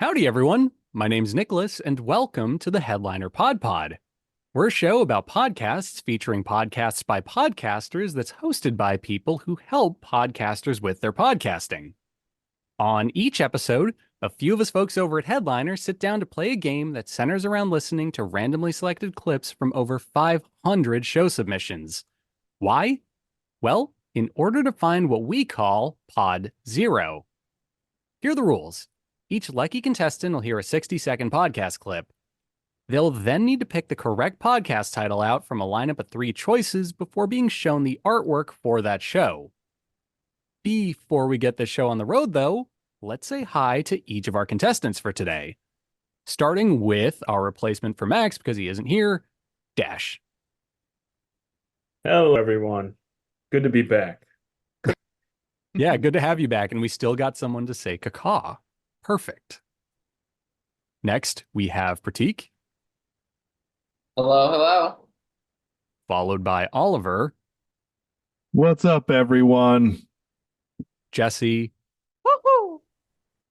Howdy, everyone. My name's Nicholas, and welcome to the Headliner PodPod. We're a show about podcasts featuring podcasts by podcasters that's hosted by people who help podcasters with their podcasting. On each episode, a few of us folks over at Headliner sit down to play a game that centers around listening to randomly selected clips from over 500 show submissions. Why? Well, in order to find what we call Pod Zero. Here are the rules. Each lucky contestant will hear a 60-second podcast clip. They'll then need to pick the correct podcast title out from a lineup of 3 choices before being shown the artwork for that show. Before we get this show on the road, though, let's say hi to each of our contestants for today. Starting with our replacement for Max, because he isn't here, Dash. Hello, everyone. Good to be back. Yeah, good to have you back, and we still got someone to say caca. Perfect. Next, we have Pratik. Hello, hello. Followed by Oliver. What's up, everyone? Jesse. Woohoo!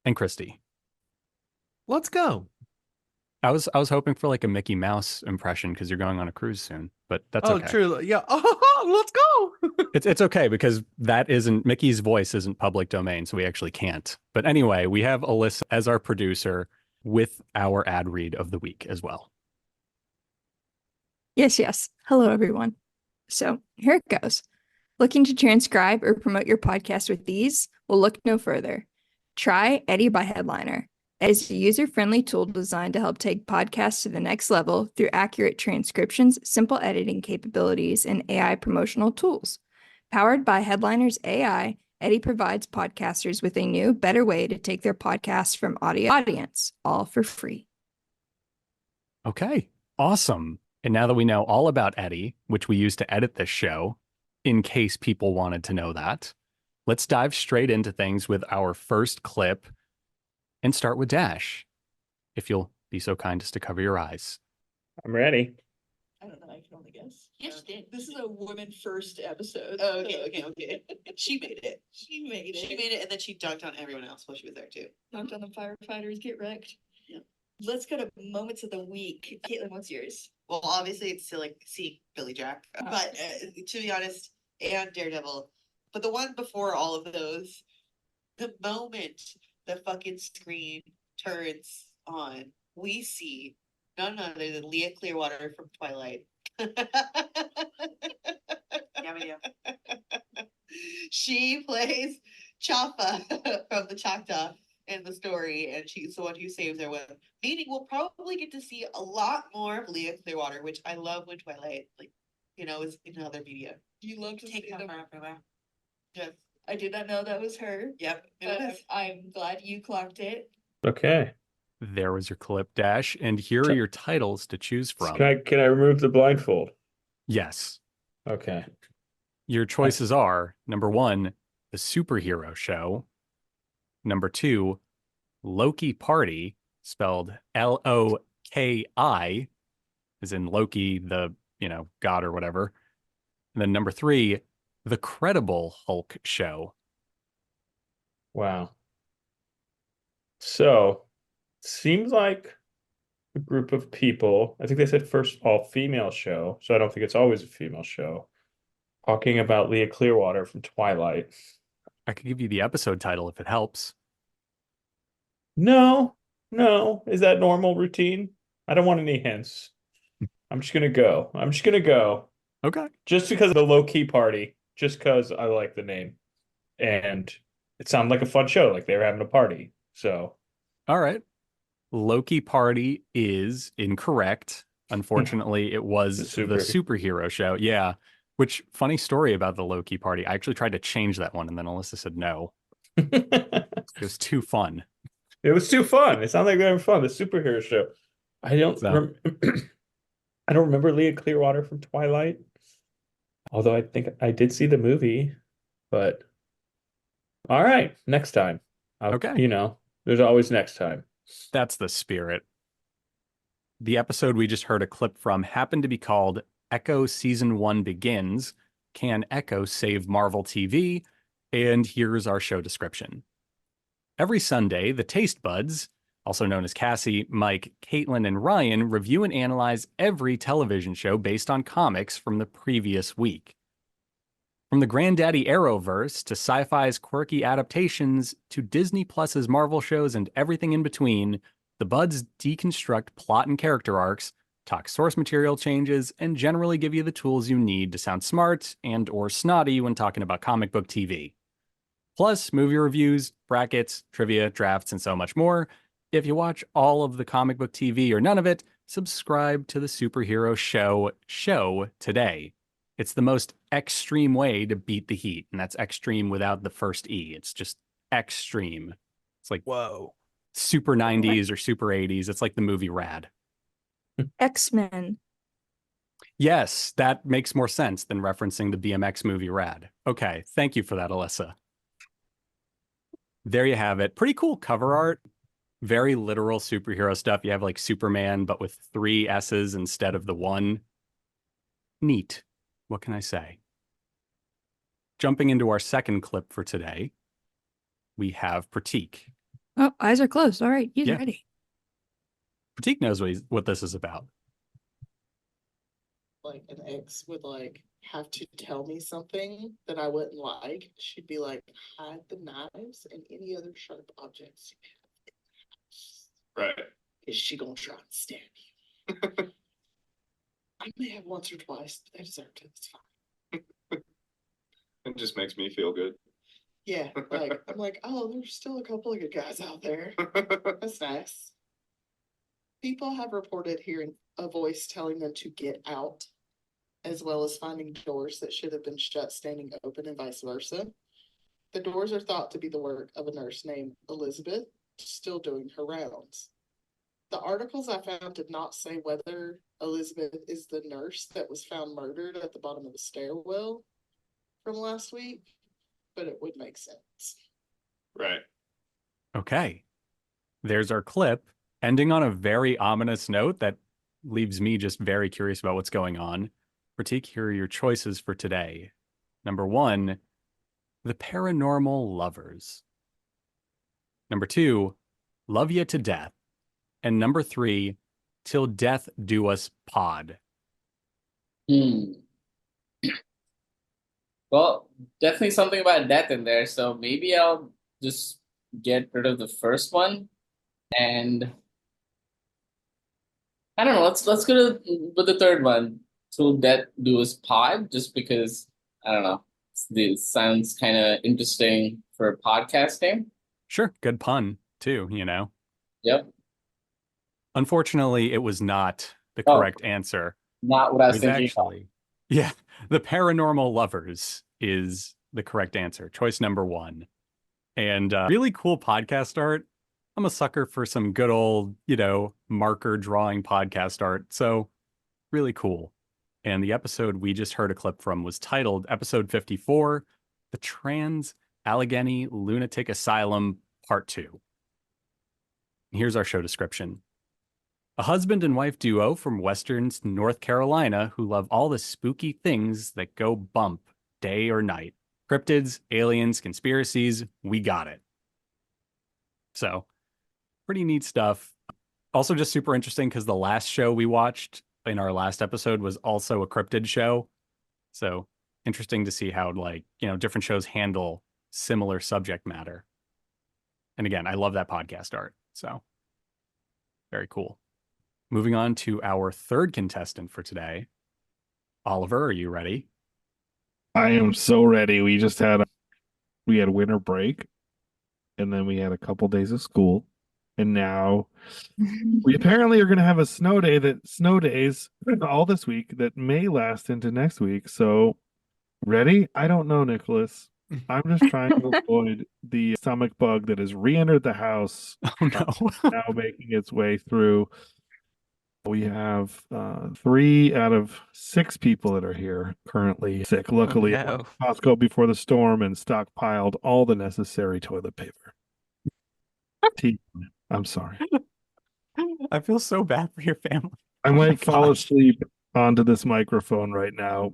And Christy. Let's go. I was hoping for like a Mickey Mouse impression because you're going on a cruise soon, but that's okay. True. Yeah. Let's go. It's okay because Mickey's voice isn't public domain, so we actually can't. But anyway, we have Alyssa as our producer with our ad read of the week as well. Yes. Hello, everyone. So here it goes. Looking to transcribe or promote your podcast with these? Well, look no further. Try Eddie by Headliner. It is a user-friendly tool designed to help take podcasts to the next level through accurate transcriptions, simple editing capabilities, and AI promotional tools. Powered by Headliner's AI, Eddie provides podcasters with a new, better way to take their podcasts from audience, all for free. Okay, awesome. And now that we know all about Eddie, which we use to edit this show, in case people wanted to know that, let's dive straight into things with our first clip and start with Dash. If you'll be so kind as to cover your eyes. I'm ready. I don't know, I can only guess. Yes, you did. This is a woman first episode. Oh, okay. She made it. She made it. She made it, and then she dunked on everyone else while she was there too. Knocked on the firefighters, get wrecked. Yeah. Let's go to moments of the week. Caitlin, what's yours? Well, obviously it's still like see Billy Jack, but to be honest, and Daredevil. But the one before all of those, the moment the fucking screen turns on, we see none other than Leah Clearwater from Twilight. Yeah, we do. She plays Chaffa from the Choctaw in the story, and she's the one who saves everyone. Meaning we'll probably get to see a lot more of Leah Clearwater, which I love when Twilight, is in other media. You love to Take see them them. everywhere. Yes. I did not know that was her. Yep. But I'm glad you clocked it. Okay. There was your clip, Dash, and here are your titles to choose from. Can I remove the blindfold? Yes. Okay. Your choices are, number 1, The Superhero Show. Number 2, Loki Party, spelled Loki, as in Loki, the, god or whatever. And then number 3, The Credible Hulk Show. Wow. So, seems like a group of people, I think they said first all-female show, so I don't think it's always a female show, talking about Leah Clearwater from Twilight. I could give you the episode title if it helps. No. Is that normal routine? I don't want any hints. I'm just gonna go. Okay. Just because of the low-key party, just because I like the name. And it sounded like a fun show, like they were having a party. So, all right. Loki Party is incorrect. Unfortunately, it was the Superhero Show. Yeah. Which, funny story about the Loki Party. I actually tried to change that one, and then Alyssa said no. It was too fun. It was too fun. It sounded like they were having fun. The Superhero Show. I don't remember Leah Clearwater from Twilight. Although I think I did see the movie. But all right, next time. Okay. There's always next time. That's the spirit. The episode we just heard a clip from happened to be called Echo Season 1 Begins. Can Echo Save Marvel TV? And here's our show description. Every Sunday, the taste buds, also known as Cassie, Mike, Caitlin, and Ryan, review and analyze every television show based on comics from the previous week. From the Granddaddy Arrowverse to sci-fi's quirky adaptations to Disney Plus's Marvel shows and everything in between, the Buds deconstruct plot and character arcs, talk source material changes, and generally give you the tools you need to sound smart and or snotty when talking about comic book TV. Plus, movie reviews, brackets, trivia, drafts, and so much more. If you watch all of the comic book TV or none of it, subscribe to the Superhero Show today. It's the most extreme way to beat the heat, and that's extreme without the first E. It's just extreme. It's like Whoa. super 90s or super 80s. It's like the movie Rad. X-Men. Yes, that makes more sense than referencing the BMX movie Rad. Okay, thank you for that, Alyssa. There you have it. Pretty cool cover art. Very literal superhero stuff. You have like Superman, but with 3 S's instead of the 1. Neat. What can I say? Jumping into our second clip for today, we have Pratik. Oh, eyes are closed. All right, he's Yeah. ready. Pratik knows what this is about. Like an ex would like have to tell me something that I wouldn't like, she'd be like, hide the knives and any other sharp objects you have in the house. Right. Is she gonna try and stab you? I may have once or twice, but I deserved it. It's fine. It just makes me feel good. Yeah, like I'm like, oh, there's still a couple of good guys out there. That's nice. People have reported hearing a voice telling them to get out, as well as finding doors that should have been shut standing open and vice versa. The doors are thought to be the work of a nurse named Elizabeth, still doing her rounds. The articles I found did not say whether Elizabeth is the nurse that was found murdered at the bottom of the stairwell from last week, but it would make sense. Right. Okay. There's our clip, ending on a very ominous note that leaves me just very curious about what's going on. Pratik, here are your choices for today. Number 1, The Paranormal Lovers. Number 2, Love Ya to Death. And number 3, Till Death Do Us Pod. Well, definitely something about death in there, so maybe I'll just get rid of the first one, and I don't know. Let's go with the third one, till death do us pod, just because I don't know. It sounds kind of interesting for podcasting. Sure, good pun too, you know. Yep, Unfortunately, it was not the Oh. correct answer. not what I It was was thinking. actually, yeah, The Paranormal Lovers is the correct answer. Choice number 1. And really cool podcast art. I'm a sucker for some good old, marker drawing podcast art. So really cool. And the episode we just heard a clip from was titled Episode 54, The Trans Allegheny Lunatic Asylum Part 2. Here's our show description. A husband and wife duo from Western North Carolina who love all the spooky things that go bump day or night. Cryptids, aliens, conspiracies, we got it. So, pretty neat stuff. Also just super interesting because the last show we watched in our last episode was also a cryptid show. So, interesting to see how, different shows handle similar subject matter. And again, I love that podcast art. So, very cool. Moving on to our third contestant for today. Oliver, are you ready? I am so ready. We had winter break, and then we had a couple days of school, and now we apparently are going to have a snow days all this week that may last into next week. So, ready? I don't know, Nicholas. I'm just trying to avoid the stomach bug that has re-entered the house. Oh no. Now making its way through. We have 3 out of 6 people that are here currently sick. Luckily, I went to Costco before the storm and stockpiled all the necessary toilet paper. I'm sorry. I feel so bad for your family. I might fall asleep onto this microphone right now,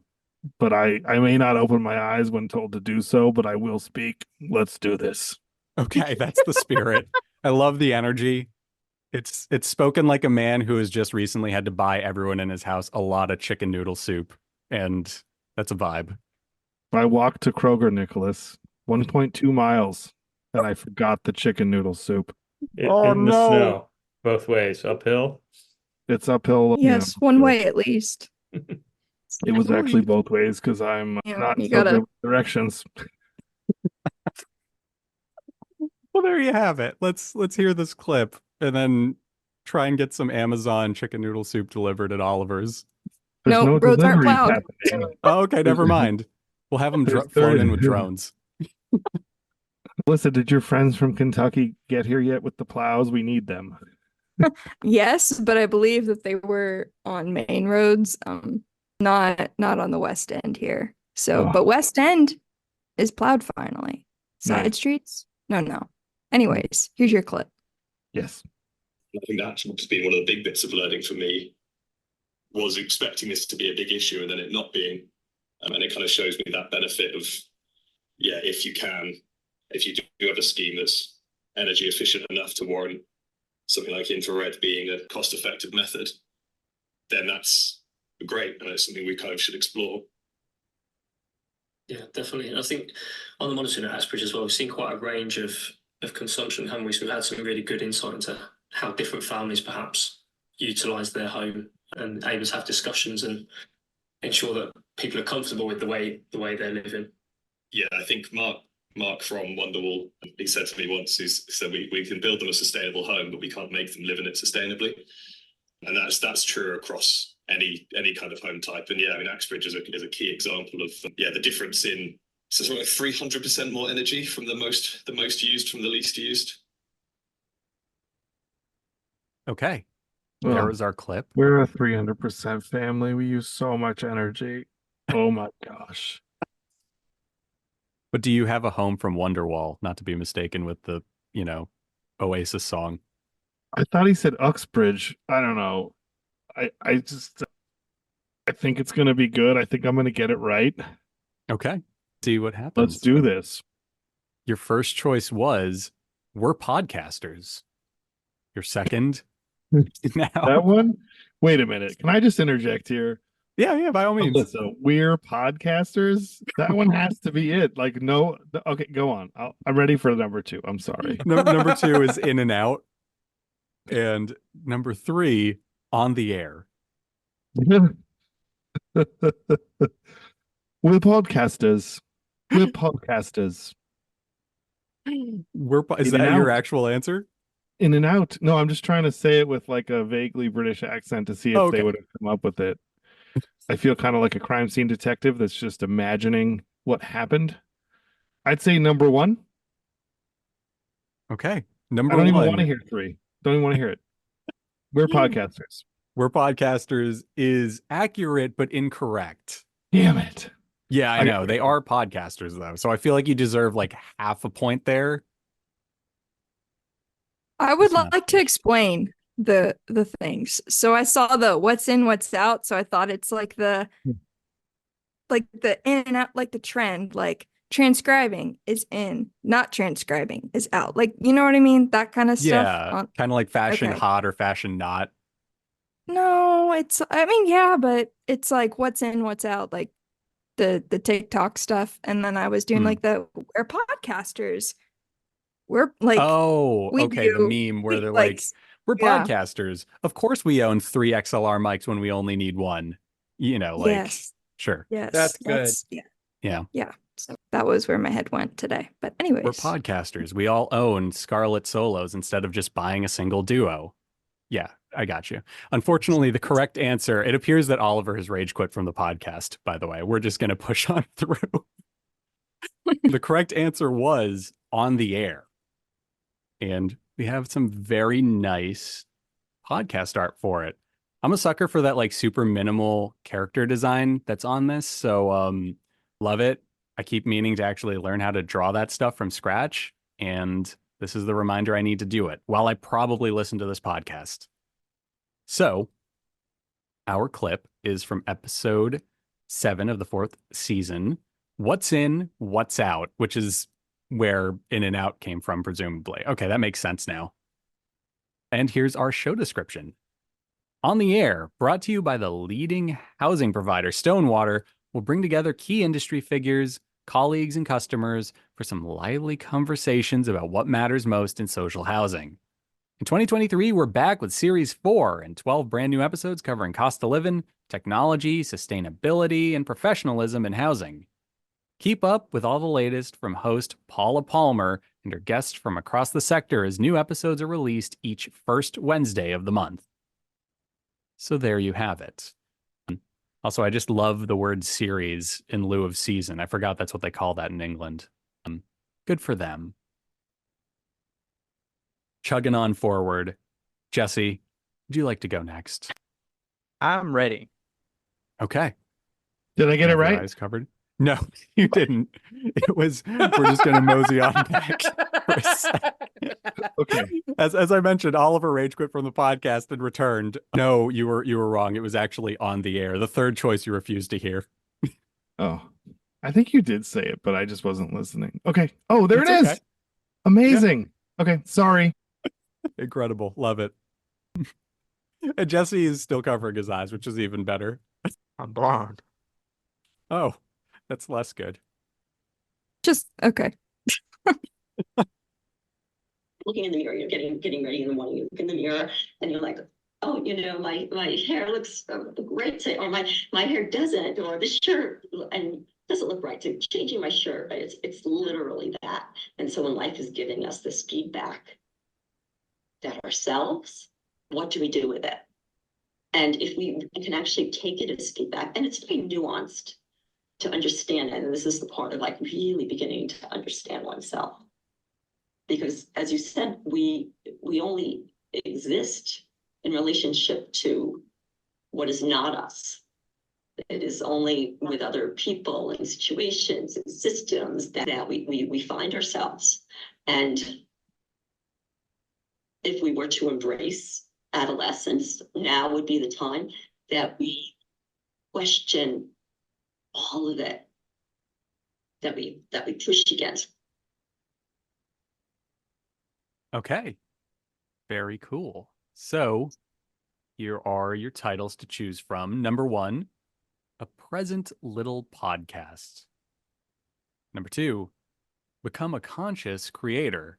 but I may not open my eyes when told to do so, but I will speak. Let's do this. Okay, that's the spirit. I love the energy. It's spoken like a man who has just recently had to buy everyone in his house a lot of chicken noodle soup, and that's a vibe. I walked to Kroger, Nicholas, 1.2 miles, and I forgot the chicken noodle soup. Oh, In the no. snow, both ways, uphill. It's uphill. Yes, one way at least. It was actually both ways because I'm Yeah, not you so gotta- good with directions. Well, there you have it. Let's hear this clip and then try and get some Amazon chicken noodle soup delivered at Oliver's. There's No, no roads aren't deliveries plowed. happening. Oh, okay, never mind. We'll have them There's flown in 30 with drones. Melissa, did your friends from Kentucky get here yet with the plows? We need them. Yes, but I believe that they were on main roads, not on the West End here. So, Oh. but West End is plowed finally. Side Nice. streets? No. Anyways, here's your clip. Yes. I think that's just been one of the big bits of learning for me, was expecting this to be a big issue and then it not being. And it kind of shows me that benefit of, yeah, if you do have a scheme that's energy efficient enough to warrant something like infrared being a cost-effective method, then that's great, and it's something we kind of should explore. Yeah, definitely. And I think on the monitoring at Axbridge as well, we've seen quite a range of consumption, haven't we? So we've had some really good insight into how different families perhaps utilise their home and able to have discussions and ensure that people are comfortable with the way they're living. Yeah, I think Mark from Wonderwall, he said to me once, he said we can build them a sustainable home, but we can't make them live in it sustainably. And that's true across any kind of home type. And yeah, I mean, Axbridge is a key example of the difference in something like 300% more energy from the most used from the least used. Okay. Well, There was our clip. We're a 300% family. We use so much energy. Oh my gosh. But do you have a home from Wonderwall, not to be mistaken with the, Oasis song? I thought he said Uxbridge. I don't know. I think it's going to be good. I think I'm going to get it right. Okay. See what happens. Let's do this. Your first choice was, we're podcasters. Your second, now. That one? Wait a minute. Can I just interject here? Yeah, by all means. Alyssa, we're podcasters. That one has to be it. Like, no. Okay, go on. I'm ready for number 2. I'm sorry. Number 2 is In and Out. And number 3, On the Air. We're podcasters. We're podcasters. Is In and that your Out. actual answer? In and Out. No, I'm just trying to say it with like a vaguely British accent to see if Okay. they would have come up with it. I feel kind of like a crime scene detective that's just imagining what happened. I'd say number 1. Okay. I Number don't even 1. want to hear 3. Don't even want to hear it. We're podcasters. We're podcasters is accurate but incorrect. Damn it. Yeah, I know. They are podcasters though. So I feel like you deserve like half a point there. I would It's not. like to explain the things. So I saw the what's in, what's out. So I thought it's like the in and out, like the trend, like transcribing is in, not transcribing is out. Like, you know what I mean? That kind of stuff. Yeah, kind of like fashion Okay. hot or fashion not. No, yeah, but it's like what's in, what's out, like the TikTok stuff. And then I was doing like we're podcasters. We're like, Oh, we okay. do- The meme where we, they're like, like, we're yeah. podcasters. Of course we own 3 XLR mics when we only need one. yes, Sure. yes, That's good. Yeah. So that was where my head went today. But anyways, We're podcasters. We all own Scarlet Solos instead of just buying a single duo. Yeah, I got you. Unfortunately, the correct answer, it appears that Oliver has rage quit from the podcast, by the way. We're just going to push on through. The correct answer was On the Air. And we have some very nice podcast art for it. I'm a sucker for that like super minimal character design that's on this. So love it. I keep meaning to actually learn how to draw that stuff from scratch. And this is the reminder I need to do it while I probably listen to this podcast. So our clip is from episode 7 of the 4th season. What's in, what's out, which is where In and Out came from, presumably. Okay, that makes sense now. And here's our show description. On the Air, brought to you by the leading housing provider, Stonewater, will bring together key industry figures, colleagues, and customers for some lively conversations about what matters most in social housing. In 2023, we're back with Series 4 and 12 brand new episodes covering cost of living, technology, sustainability, and professionalism in housing. Keep up with all the latest from host Paula Palmer and her guests from across the sector as new episodes are released each first Wednesday of the month. So there you have it. Also, I just love the word series in lieu of season. I forgot that's what they call that in England. Good for them. Chugging on forward. Jesse, would you like to go next? I'm ready. Okay. Did I get it Have your right? eyes covered? No, you didn't. It was, we're just going to mosey on back for a second. Okay. As I mentioned, Oliver rage quit from the podcast and returned. No, you were wrong. It was actually On the Air. The third choice you refused to hear. Oh, I think you did say it, but I just wasn't listening. Okay. Oh, there It's it is. okay. Amazing. Okay. Sorry. Incredible. Love it. And Jesse is still covering his eyes, which is even better. I'm blind. Oh, that's less good. Just okay. Looking in the mirror, you're getting ready in the morning, you look in the mirror and you're like, oh, my hair looks great today, or my hair doesn't, or the shirt and doesn't look right, to changing my shirt, right? It's literally that. And so when life is giving us this feedback that ourselves, what do we do with it? And if we can actually take it as feedback, and it's very nuanced to understand it, and this is the part of like really beginning to understand oneself. Because as you said, we only exist in relationship to what is not us. It is only with other people and situations and systems that we find ourselves. And if we were to embrace adolescence, now would be the time that we question all of it, that we push against. Okay. Very cool. So here are your titles to choose from. Number 1, A Present Little Podcast. Number 2, Become a Conscious Creator.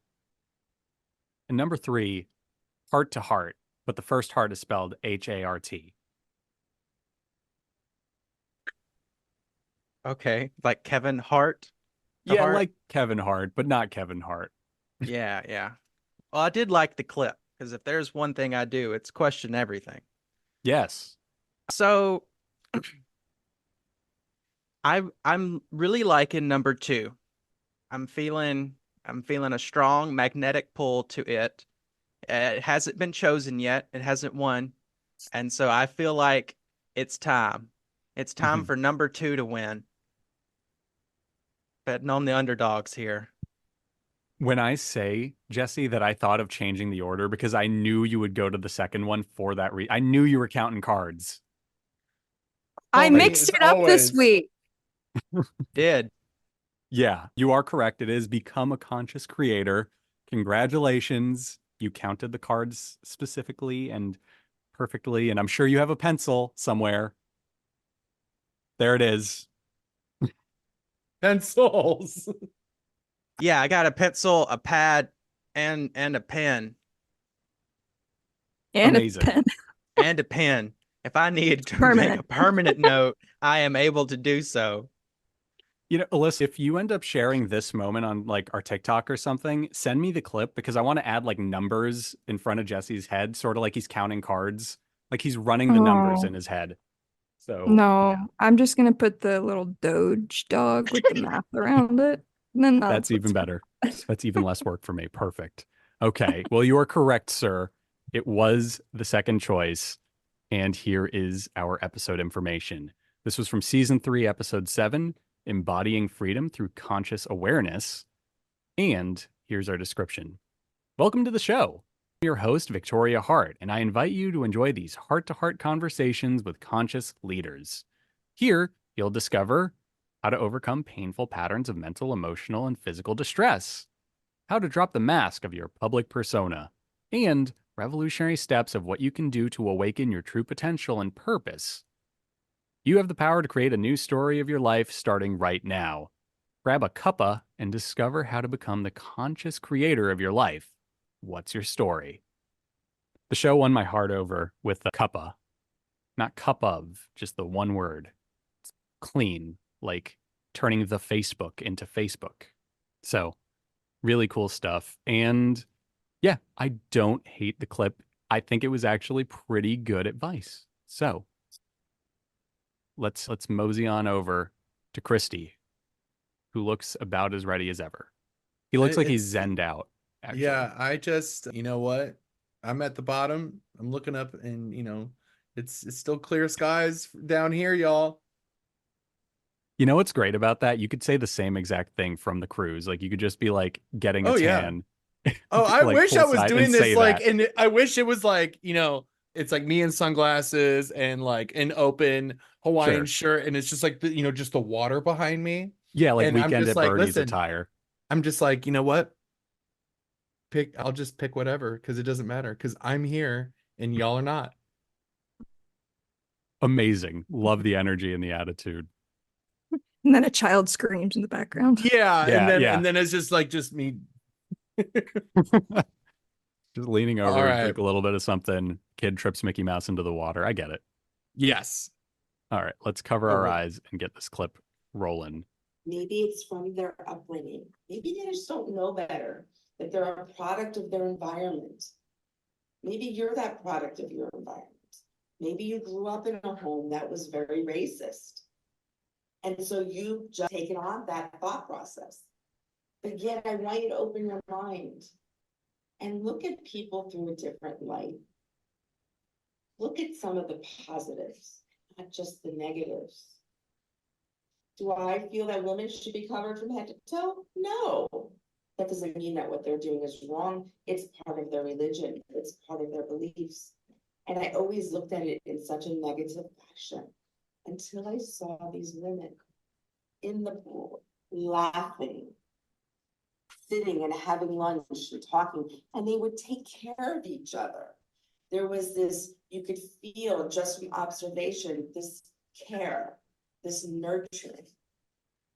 And number 3, Heart to Heart, but the first heart is spelled H-A-R-T. Okay, like Kevin Hart. Yeah, Hart? like Kevin Hart, but not Kevin Hart. Yeah. Well, I did like the clip, because if there's one thing I do, it's question everything. Yes. So I'm really liking number 2. I'm feeling a strong magnetic pull to it. It hasn't been chosen yet. It hasn't won. And so I feel like it's time. It's time for number 2 to win. Betting on the underdogs here. When I say, Jesse, that I thought of changing the order because I knew you would go to the second one for that reason. I knew you were counting cards. I mixed it up this week. Did. Yeah, you are correct. It is Become a Conscious Creator. Congratulations. You counted the cards specifically and perfectly, and I'm sure you have a pencil somewhere. There it is. Pencils. Yeah, I got a pencil, a pad, and a pen. And Amazing. a pen. And a pen. If I need to make a permanent note, I am able to do so. You know, Alyssa, if you end up sharing this moment on like our TikTok or something, send me the clip because I want to add like numbers in front of Jesse's head, sort of like he's counting cards, like he's running the numbers in his head. So No, yeah. I'm just gonna put the little Doge dog with the map around it. And then That's even better. That's even less work for me. Perfect. Okay. Well, you are correct, sir. It was the second choice. And here is our episode information. This was from season 3, episode 7, Embodying Freedom Through Conscious Awareness. And here's our description. Welcome to the show. I'm your host, Victoria Hart, and I invite you to enjoy these heart-to-heart conversations with conscious leaders. Here, you'll discover how to overcome painful patterns of mental, emotional, and physical distress, how to drop the mask of your public persona, and revolutionary steps of what you can do to awaken your true potential and purpose. You have the power to create a new story of your life starting right now. Grab a cuppa and discover how to become the conscious creator of your life. What's your story? The show won my heart over with the cuppa. Not cup of, just the one word. It's clean, like turning the Facebook into Facebook. So, really cool stuff. And yeah, I don't hate the clip. I think it was actually pretty good advice. So, let's mosey on over to Christy, who looks about as ready as ever. He looks like he's zenned out. Actually. Yeah, I just, you know what? I'm at the bottom. I'm looking up, and it's still clear skies down here, y'all. You know what's great about that? You could say the same exact thing from the cruise. Like you could just be like getting a tan. Oh, I like, wish I was poolside doing and this say like, that. and I wish it was like, it's like me in sunglasses and like an open Hawaiian shirt, and it's just like just the water behind me. Yeah, like and Weekend I'm just at like, Bernie's listen, attire. I'm just like, you know what? I'll just pick whatever, because it doesn't matter, because I'm here and y'all are not. Amazing. Love the energy and the attitude. And then a child screams in the background. Yeah, and then it's just me. Just leaning over, All right. drink a little bit of something. Kid trips Mickey Mouse into the water. I get it. Yes. All right, let's cover our eyes and get this clip rolling. Maybe it's from their upbringing. Maybe they just don't know better, that they're a product of their environment. Maybe you're that product of your environment. Maybe you grew up in a home that was very racist. And so you just taken on that thought process. But yet I want you to open your mind and look at people through a different light. Look at some of the positives, not just the negatives. Do I feel that women should be covered from head to toe? No. That doesn't mean that what they're doing is wrong. It's part of their religion. It's part of their beliefs. And I always looked at it in such a negative fashion until I saw these women in the pool, laughing, sitting and having lunch and talking, and they would take care of each other. There was this, you could feel just from observation, this care, this nurturing.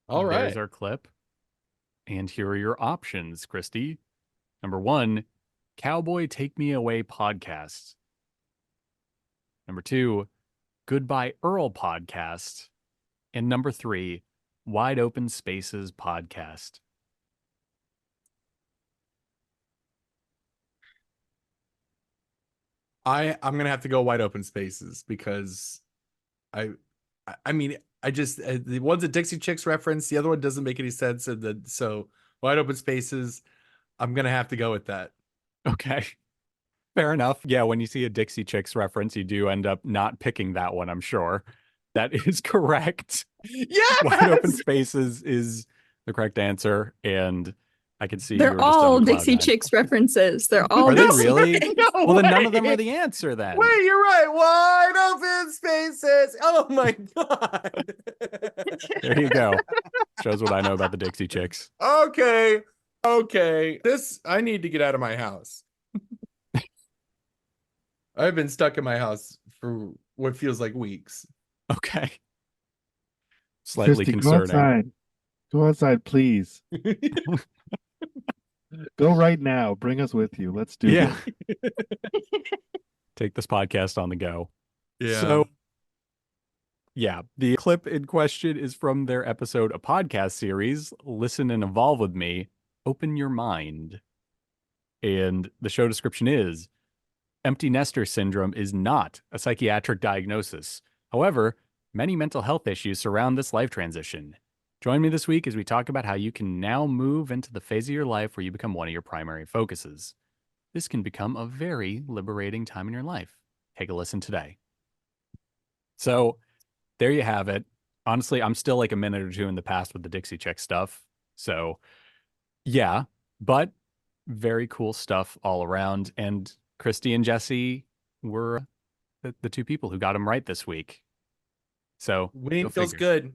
All right. There's our clip. And here are your options, Christy. Number 1, Cowboy Take Me Away podcast. Number 2, Goodbye Earl podcast. And number 3, Wide Open Spaces podcast. I'm gonna have to go Wide Open Spaces, because I mean, I just the one's a Dixie Chicks reference, the other one doesn't make any sense, and so Wide Open Spaces, I'm gonna have to go with that. Okay, fair enough. Yeah, when you see a Dixie Chicks reference, you do end up not picking that one, I'm sure. That is correct. Yes! Wide Open Spaces is the correct answer, and I can see They're you were just all on cloud Dixie nine. Chicks references. They're all Are they Dixie- really? No Well, then none of way. them are the answer then. Wait, you're right. Wide Open Spaces. Oh my god. There you go. Shows what I know about the Dixie Chicks. Okay. This, I need to get out of my house. I've been stuck in my house for what feels like weeks. Okay. Slightly Christy, concerning. Go outside, please. Go right now. Bring us with you. Let's do Yeah. this. Take this podcast on the go. Yeah. So, yeah, the clip in question is from their episode, a podcast series, Listen and Evolve with Me, Open Your Mind. And the show description is, empty nester syndrome is not a psychiatric diagnosis. However, many mental health issues surround this life transition. Join me this week as we talk about how you can now move into the phase of your life where you become one of your primary focuses. This can become a very liberating time in your life. Take a listen today. So there you have it. Honestly, I'm still like a minute or two in the past with the Dixie Chick stuff. So yeah, but very cool stuff all around. And Christy and Jesse were the two people who got them right this week. So Winning feels good.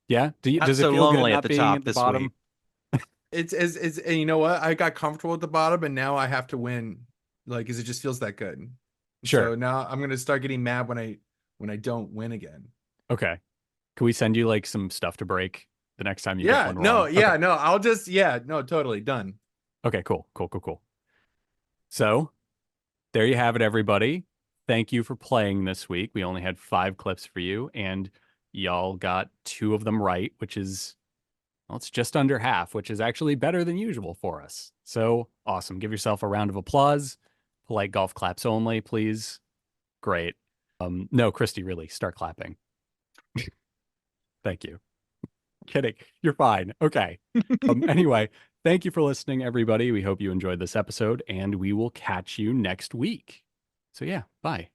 Yeah. Not Does it so feel good lonely not at the being top at the this week. bottom? It's and you know what? I got comfortable at the bottom, and now I have to win like, because it just feels that good. Sure. So now I'm gonna start getting mad when I don't win again. Okay. Can we send you like some stuff to break the next time you get Yeah, one no, wrong? yeah, Okay. no. I'll just no, totally done. Okay, cool. So there you have it, everybody. Thank you for playing this week. We only had 5 clips for you, and y'all got 2 of them right, which is, well, it's just under half, which is actually better than usual for us. So awesome. Give yourself a round of applause. Polite golf claps only, please. Great. No, Christy, really, start clapping. Thank you. Kidding. You're fine. Okay. Anyway, thank you for listening, everybody. We hope you enjoyed this episode, and we will catch you next week. So yeah, bye.